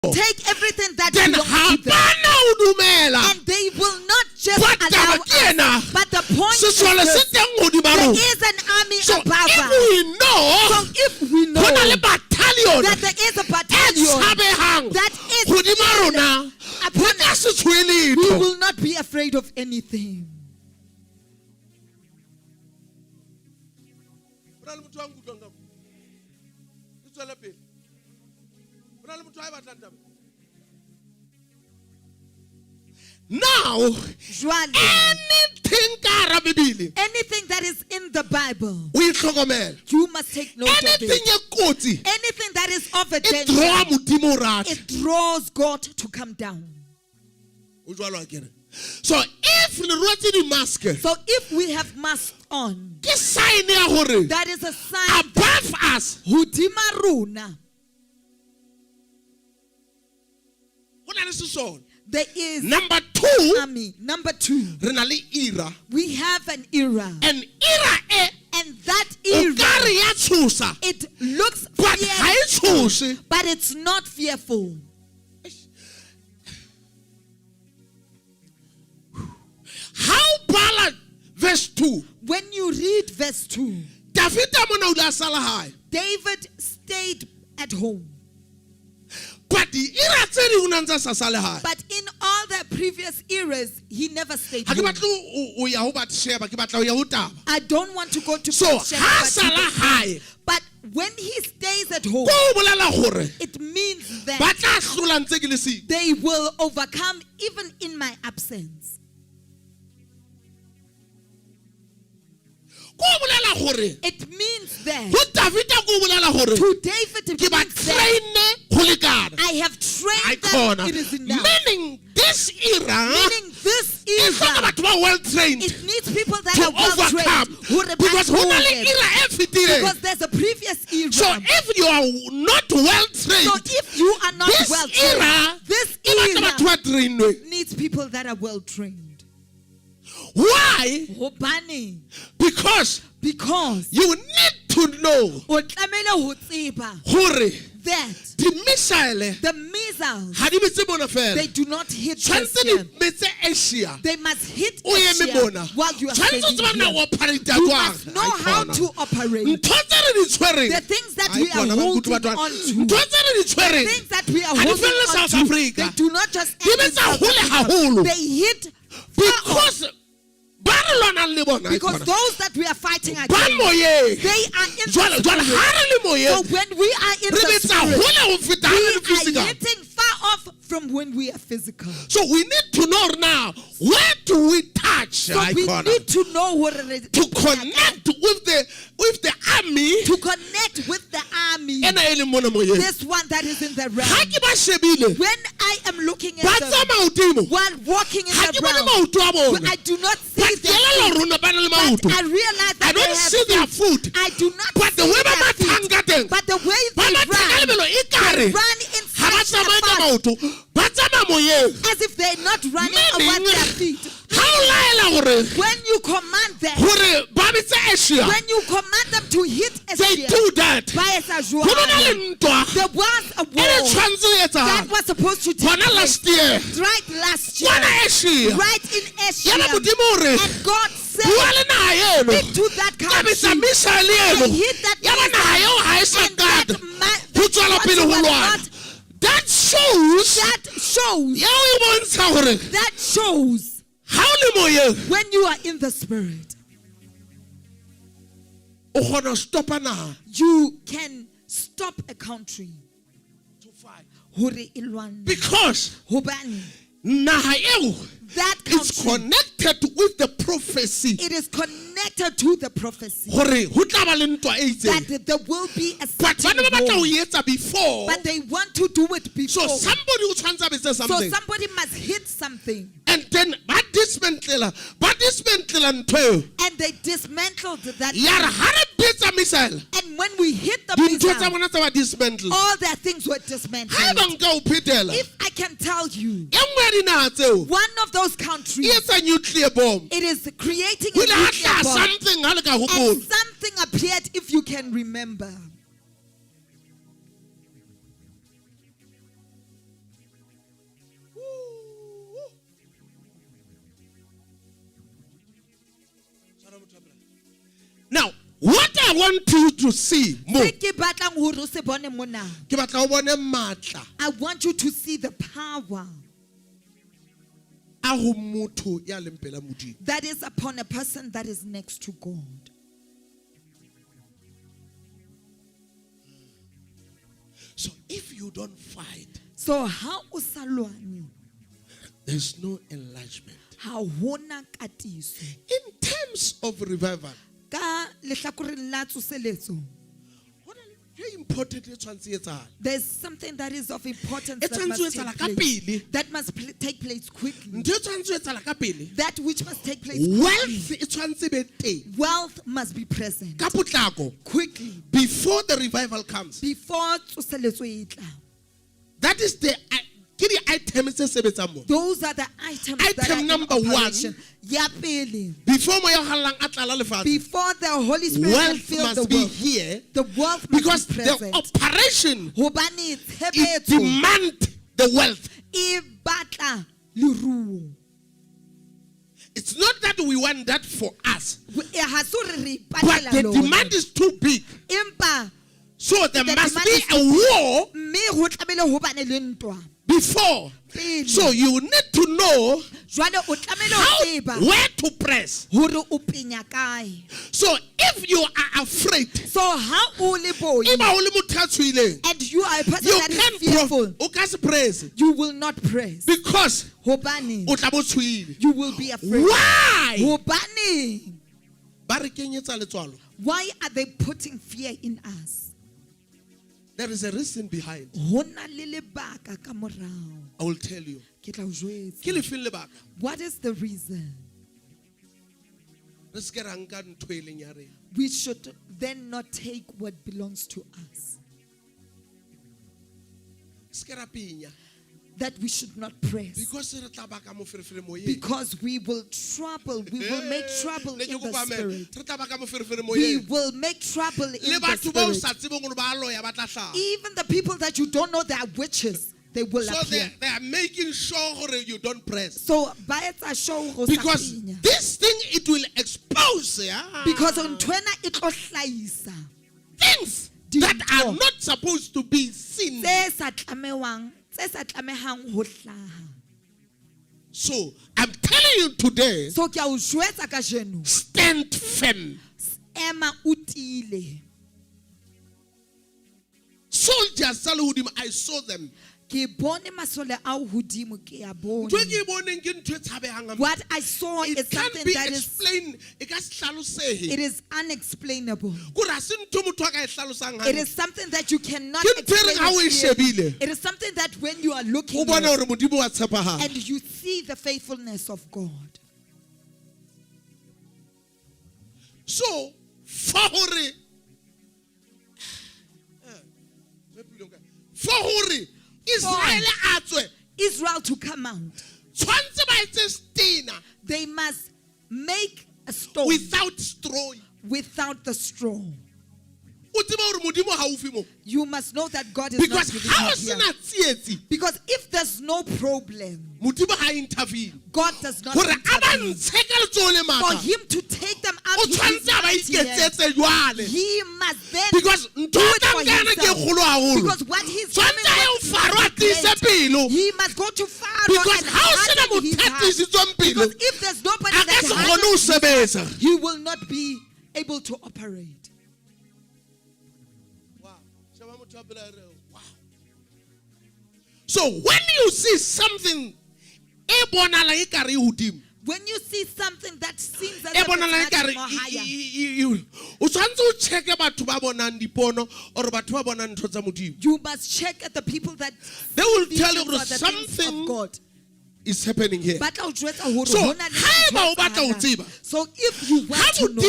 take everything that then belongs to them. And they will not just allow us. But the point is this, there is an army above us. So if we know that there is a battalion that is upon us, we will not be afraid of anything. Now, anything that is in the Bible, you must take note of it. Anything that is of a danger, it draws God to come down. So if we have masks on, that is a sign above us, there is number two, army. Number two, we have an era. And that era, it looks fearful, but it's not fearful. How about verse 2? When you read verse 2, David stayed at home. But in all the previous eras, he never stayed home. I don't want to go to Bathsheba, but when he stays at home, it means that they will overcome even in my absence. It means that to David it means that I have trained them. It is enough. Meaning this era, it needs people that are well trained, because there's a previous era. So if you are not well trained, this era needs people that are well trained. Why? Because you need to know that the missiles, they do not hit Asia. They must hit Asia while you are standing here. You must know how to operate. The things that we are holding on to, the things that we are holding on to, they do not just end in South Africa. They hit because those that we are fighting against, they are in the spirit. So when we are in the spirit, we are hitting far off from when we are physical. So we need to know now, where do we touch? So we need to know what it is. To connect with the army. To connect with the army. This one that is in the realm. When I am looking at them while walking in the realm, I do not see their feet, but I realize that I don't see their foot. I do not but see their feet. But the way they run in such a fast, as if they're not running over their feet. When you command them, when you command them to hit Asia, they do that. There was a war that was supposed to take place right last year, right in Asia, and God said, speak to that country, and hit that missile, that shows when you are in the spirit, you can stop a country to fight. Because that country is connected with the prophecy. It is connected to the prophecy that there will be a certain war, but they want to do it before. So somebody must hit something. And then and they dismantled that. And when we hit the missile, all their things were dismantled. If I can tell you, one of those countries, it's a nuclear bomb. It is creating a nuclear bomb. And something appeared, if you can remember. want you to see more. I want you to see the power that is upon a person that is next to God. So if you don't fight, so how usalwani? There's no enlargement. How hona katiso. In terms of revival, Ka lehlakoreng la tsoseletso, there's something that is of importance that must take place quickly. That which must take place quickly. Wealth must be present quickly before the revival comes. Before tsoseletso e tla. That is the items. Those are the items that are number in one. operation. Before the Holy Spirit wealth can fill must the be world, here, the wealth must because be present. the operation It demand the wealth. It's not that we want that for us, but the demand is too big. So there must be a war before. So you need to know where to press. So if you are afraid, and you are a person that is fearful, you will not press. Because you will be afraid. Why are they putting fear in us? There is a reason behind. I will tell you. What is the reason? We should then not take what belongs to us. That we should not press. Because we will make trouble in the spirit. We will make trouble in the spirit. Even the people that you don't know they are witches, they will appear. They are making sure you don't press. So because this thing, it will expose. Because on Twitter it will things that are not supposed to be seen. So I'm telling you today, stand firm. Soldiers, I saw them. What I saw is something that it is unexplainable. It is something that you cannot explain. It is something that when you are looking at and you see the faithfulness of God. So, Israel to come out, they must make a stone without straw. Without the straw. You must know that God is not giving up here. Because if there's no problem, God does not intervene. For him to take them out, he must then do it for himself. Because what he's coming with, he must go to Pharaoh and harden his heart. Because if there's nobody that hardens, he will not be able to operate. So when you see something, when you see something that seems as you must check at the people that they will tell you something of God is happening here. So, so if you want to know,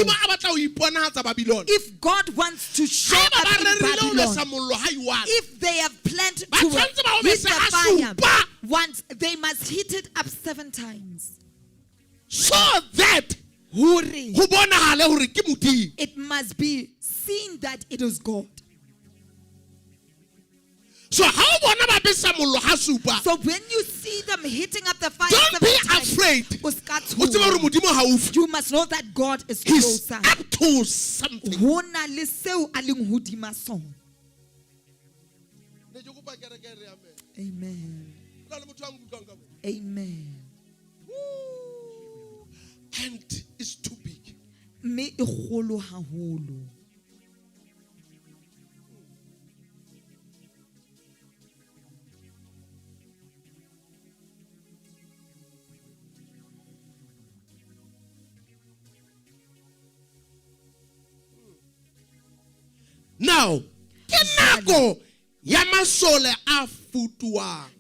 if God wants to show up in Babylon, if they have planned to hit the fire once, they must hit it up 7 times. So that it must be seen that it is God. So when you see them hitting up the fire, don't be afraid. You must know that God is He's closer. up to something. Amen. Amen. And it's too big. Now,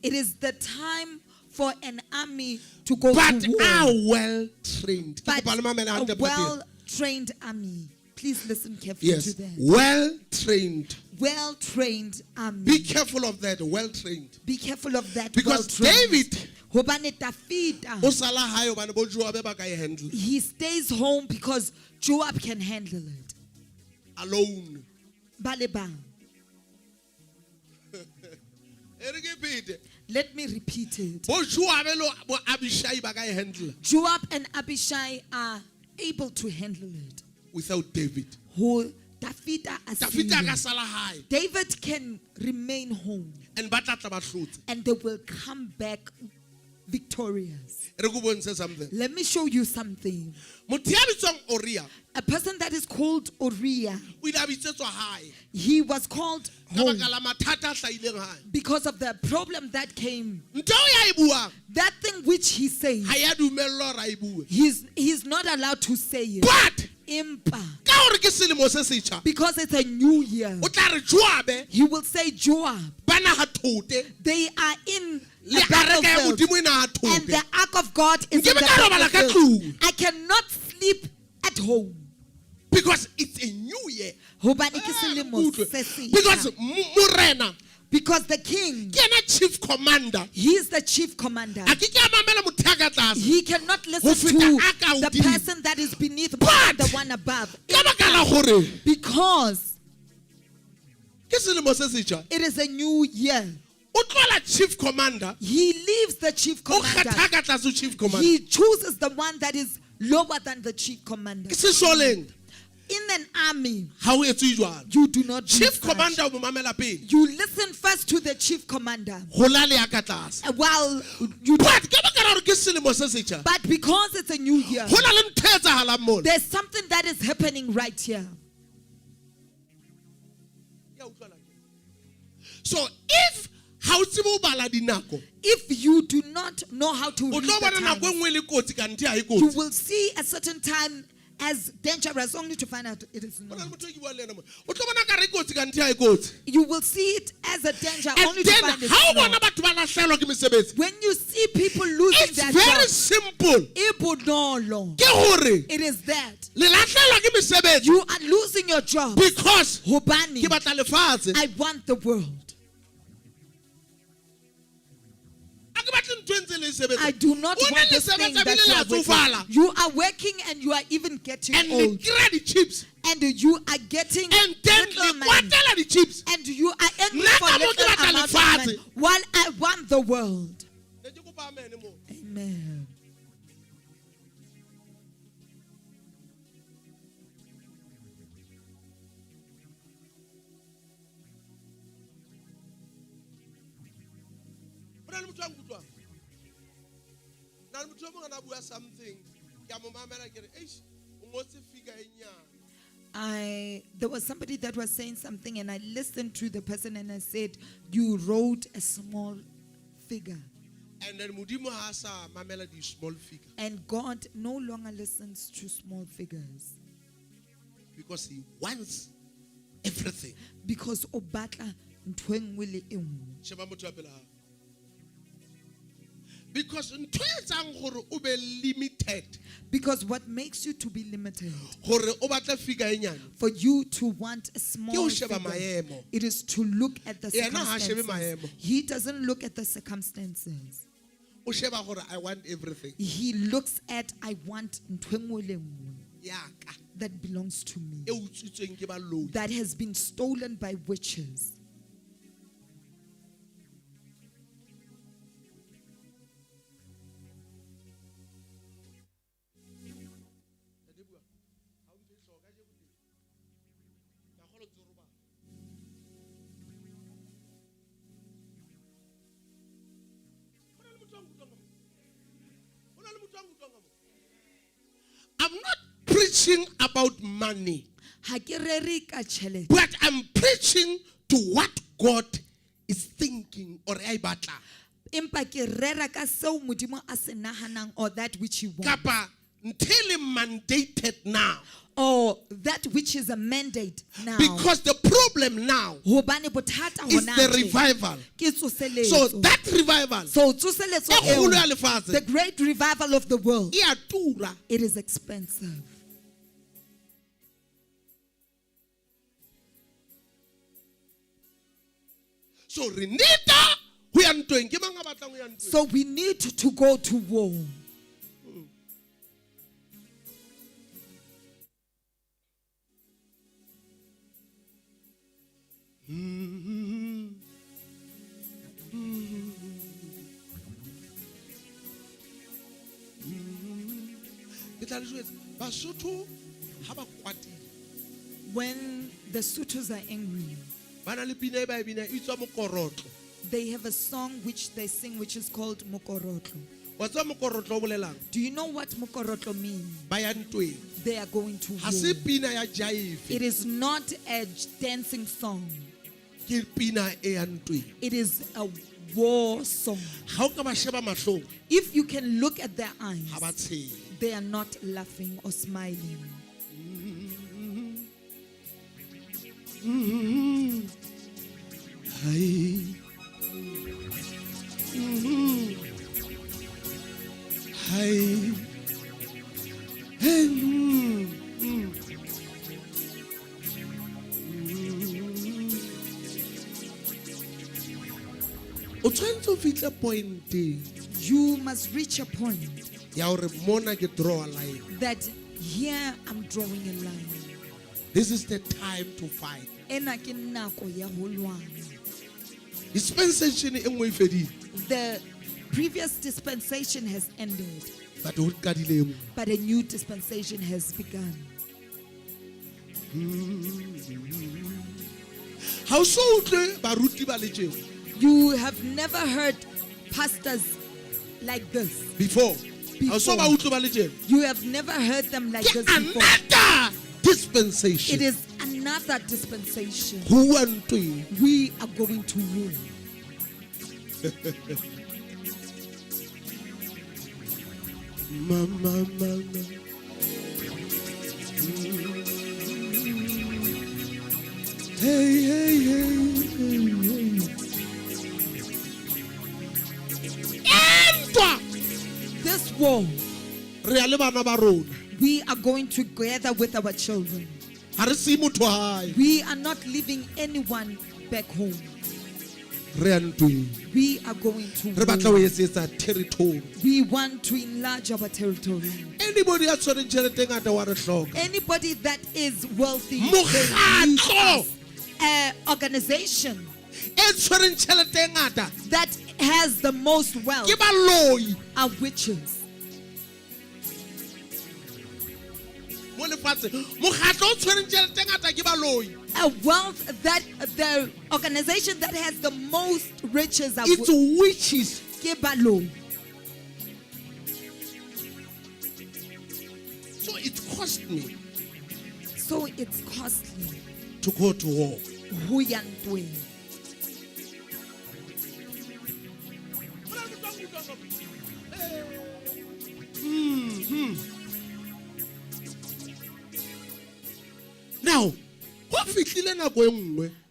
it is the time for an army to go but to war. are well trained. But a well-trained army. Please listen carefully Yes, to that. well trained. Well-trained army. Be careful of that. Well trained. Be careful of that. Because David, he stays home because Joab can handle it. Alone. Let me repeat it. Joab and Abishai are able to handle it. Without David. David can remain home. And they will come back victorious. Let me show you something. A person that is called Uriah, he was called home because of the problem that came. That thing which he said, he's not allowed to say it. But because it's a new year, he will say, Joab, they are in the battlefield, and the ark of God is in the battlefield. I cannot sleep at home. Because it's a new year. Because the king, chief commander, he is the chief commander. He cannot listen to the person that is beneath the one above. Because it is a new year. Chief commander, he leaves the chief commander. He chooses the one that is lower than the chief commander. In an army, you do not do chief such. Commander, you listen first to the chief commander. While you but because it's a new year, there's something that is happening right here. So if you do not know how to read the times, you will see a certain time as dangerous only to find out it is not. You will see it as a danger only to find it is not. When you see people losing their jobs, very simple. It is that you are losing your job because I want the world. I do not want this thing that you are working and you are even getting old. And you are getting little money. And you are earning for little amount of money while I want the world. Amen. There was somebody that was saying something and I listened to the person and I said, you wrote a small figure. And then small figure. And God no longer listens to small figures. Because he wants everything. Because obatla ntwengwe le enngwe. Because limited. Because what makes you to be limited, for you to want a small figure, it is to look at the circumstances. He doesn't look at the circumstances. I want everything. He looks at, I want that belongs to me, that has been stolen by witches. I'm not preaching about money, but I'm preaching to what God is thinking or I batla. Or that which you want. Kapa until mandated now. Or that which is a mandate now. Because the problem now is the revival. So that revival, the great revival of the world, it is expensive. So we need to go to war. When the Sothos are angry, they have a song which they sing which is called Mokorotlo. Do you know what Mokorotlo means? They are going to war. It is not a dancing song. It is a war song. If you can look at their eyes, they are not laughing or smiling. You must reach a point that here I'm drawing a line. This is the time to fight. Dispensation the previous dispensation has ended, but a new dispensation has begun. You have never heard pastors like this before. You have never heard them like this before. Another dispensation. It is another dispensation. We We are going to rule. Mama. Hey. This war, we are going together with our children. We are not leaving anyone back home. We are going to war. We want to enlarge our territory. Anybody that is wealthy, an organization that has the most wealth are witches. A wealth that the organization that has the most riches are witches. So it cost me. So it's costly to go to war.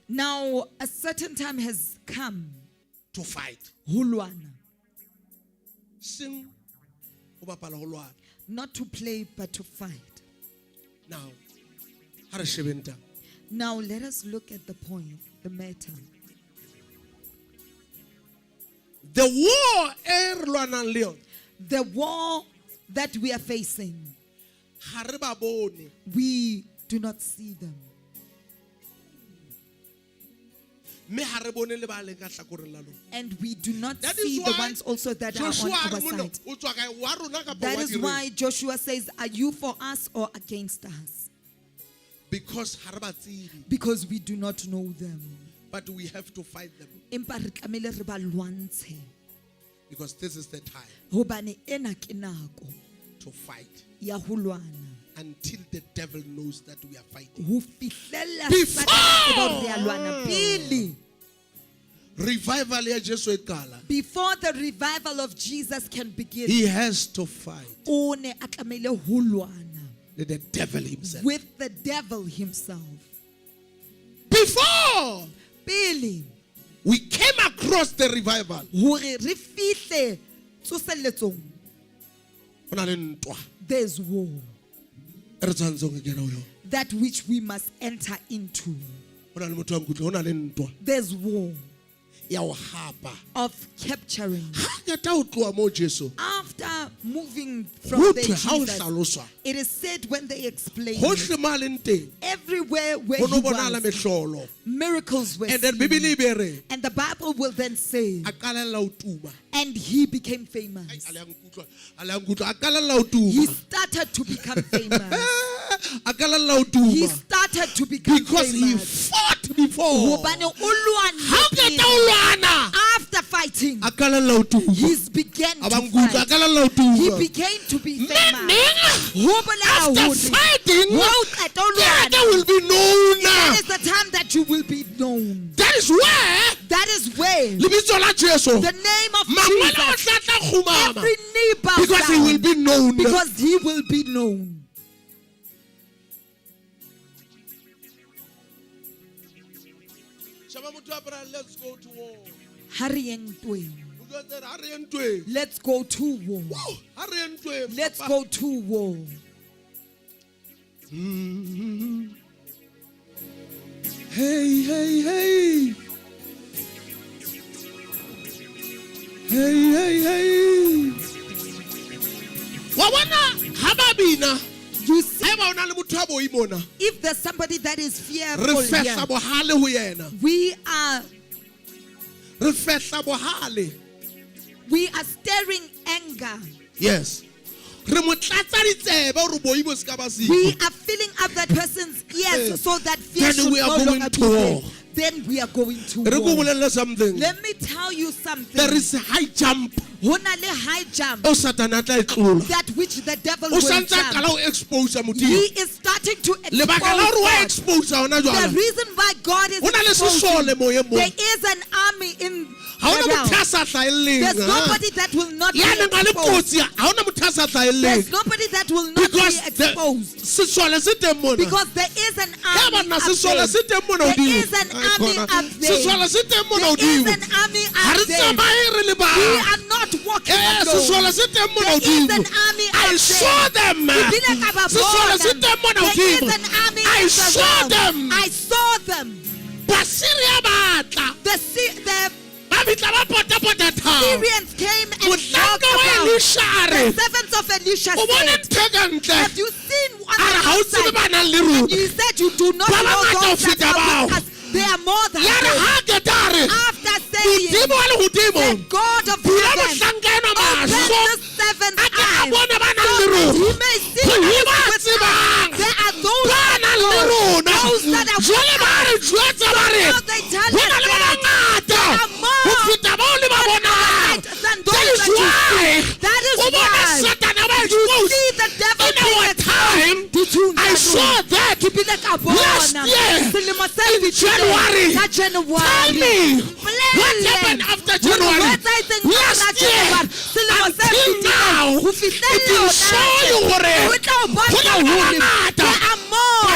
Now, a certain time has come to fight. Sing, not to play, but to fight. Now, let us look at the point, the matter. The war that we are facing, we do not see them. And we do not see the ones also that are on our side. That is why Joshua says, are you for us or against us? Because we do not know them. But we have to fight them. Because this is the time to fight. Until the devil knows that we are fighting. Before the revival of Jesus can begin, he has to fight with the devil himself. Before we came across the revival, there's war. That which we must enter into. There's war of capturing. After moving from the Jesus, it is said when they explain it, everywhere where he was, miracles were seen. And the Bible will then say, and he became famous. He started to become famous. He started to become because famous. He fought before. After fighting, he began to fight. He began to be famous. After fighting, there will be known. That is the time that you will be known. That is where the name of Jesus, every knee bows because down, he will be known. Because he will be known. Let's go to war. Let's go to war. Let's go to war. Hey, hey, hey. Hey, hey, hey. Hababina. You see, if there's somebody that is fearful here, we are stirring anger. Yes. We are filling up that person's ears so that fear should no longer be there. Then we are going to war. Let me tell you something. There is a high jump. High jump. That which the devil will jump. He is starting to expose God. The reason why God is exposing, there is an army in the realm. There's nobody that will not be exposed. There's nobody that will not be exposed. Because there is an army up there. There is an army up there. There is an army up there. We are not walking alone. There is an army up there. I saw them. There is an army I saw them. I saw them. The Syrians came and talked about the servants of Elisha said, have you seen what outside? And you said you do not know those that are with us. They are more than us. After saying, the God of heaven, open the seventh eye so that he may see with us. There are those that are with us. So now they tell us that there are more than those that you see. That is why you see the devil being exposed. I saw that last year in January. Tell me what happened after January. Last year until now, it will show you there are more.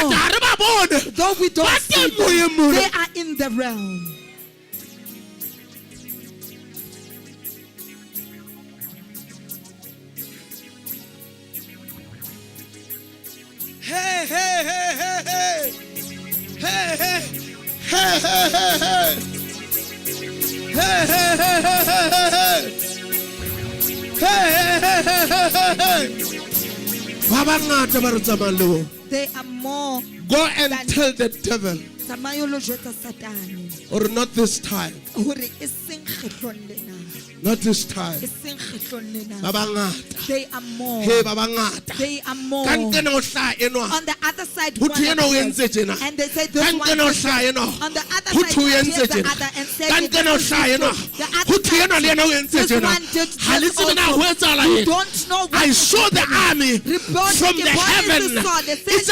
Though we don't see them, they are in the realm. Hey, hey, hey, hey, hey. Hey, hey, hey, hey, hey, hey. Hey, hey, hey, hey, hey, hey. Hey, hey, hey, hey, hey, hey. They are more. Go and tell the devil, or not this time. Not this time. They are more. They are more. On the other side, one appears, and they say this one. On the other side, appears the other and said, the other side, this one did this also. You don't know what I saw the army from the heaven. It's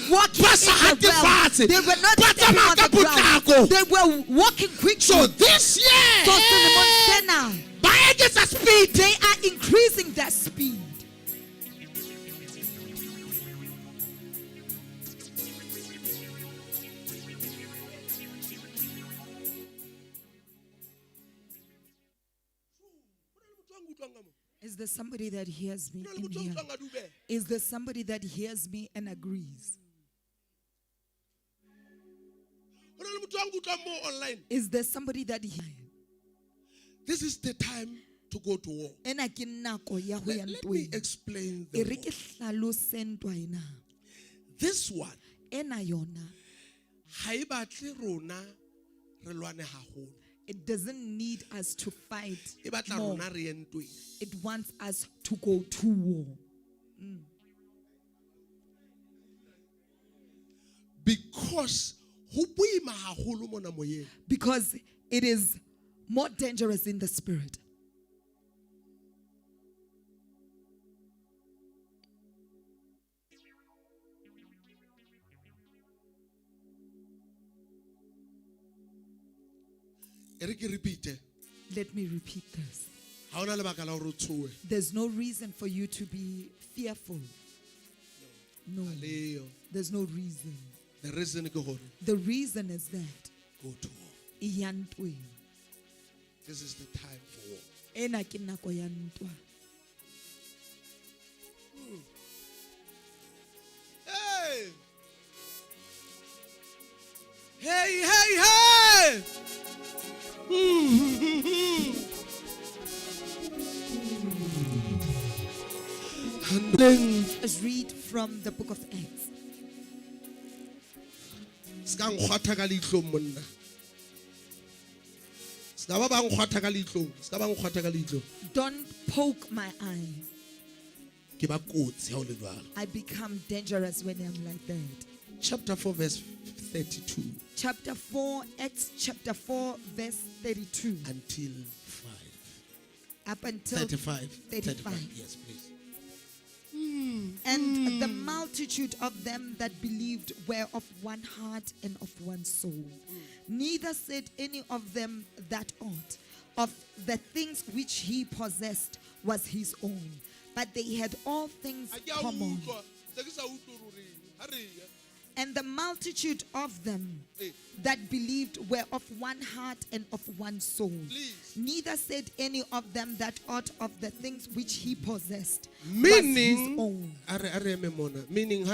walking in the realm. They were not standing on the ground. They were walking quickly. So this year, so they are increasing their speed. Is there somebody that hears me in here? Is there somebody that hears me and agrees? Is there somebody that hears? This is the time to go to war. Let me explain the war. This one, it doesn't need us to fight more. It wants us to go to war. Because it is more dangerous in the spirit. Let me repeat this. There's no reason for you to be fearful. No. There's no reason. The reason is that go to war. This is the time for war. Hey! Hey! Let's read from the book of Acts. Don't poke my eye. I become dangerous when I'm like that. Chapter 4 verse 32. Chapter 4, Acts chapter 4 verse 32. Until 5. Up until 35. 35. Yes, please. And the multitude of them that believed were of one heart and of one soul. Neither said any of them that aught of the things which he possessed was his own, but they had all things common. And the multitude of them that believed were of one heart and of one soul. Neither said any of them that aught of the things which he possessed was his own. Meaning,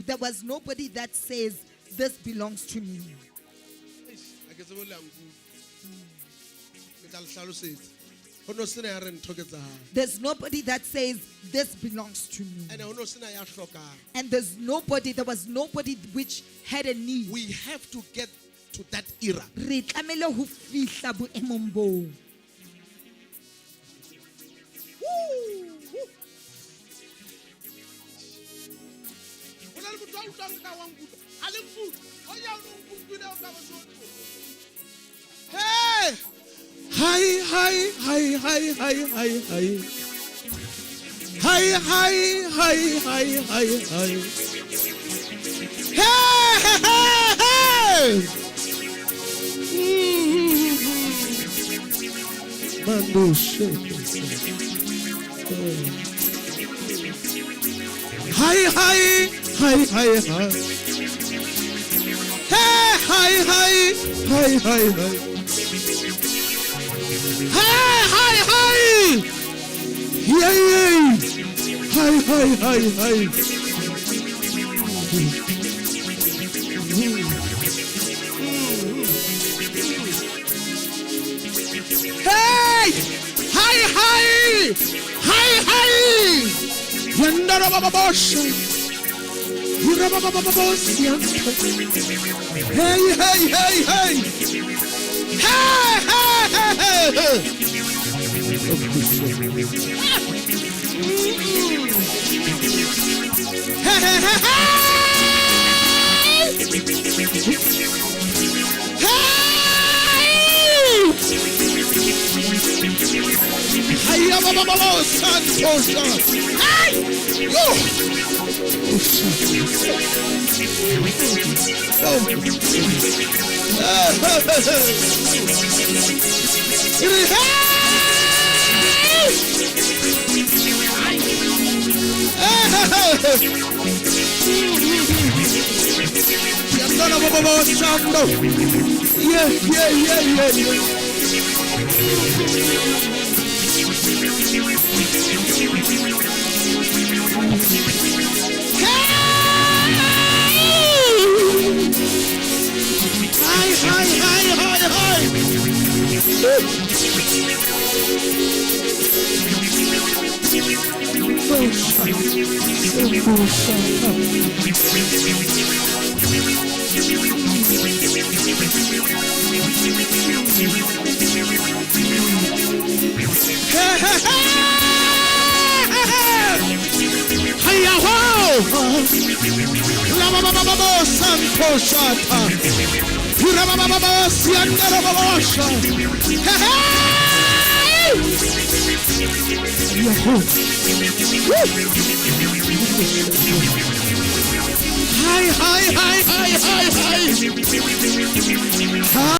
there was nobody that says, this belongs to me. There's nobody that says this belongs to me. And there was nobody which had a need. We have to get to that era. Hey! Hi. Hey! Mando shake. Hi. Hey, hi. Hi. Yeah. Hi. Hey! Hi. Yandara baba bosh. Hey, hey, hey, hey. Hey, hey, hey, hey, hey. Hey, hey, hey, hey. Hey, Baba Santosha. Hey, yo. Yeah, yeah, yeah, yeah, yeah. Hi, hi, hi, hi, hi. Hi, hi, hi, hi, hi, hi.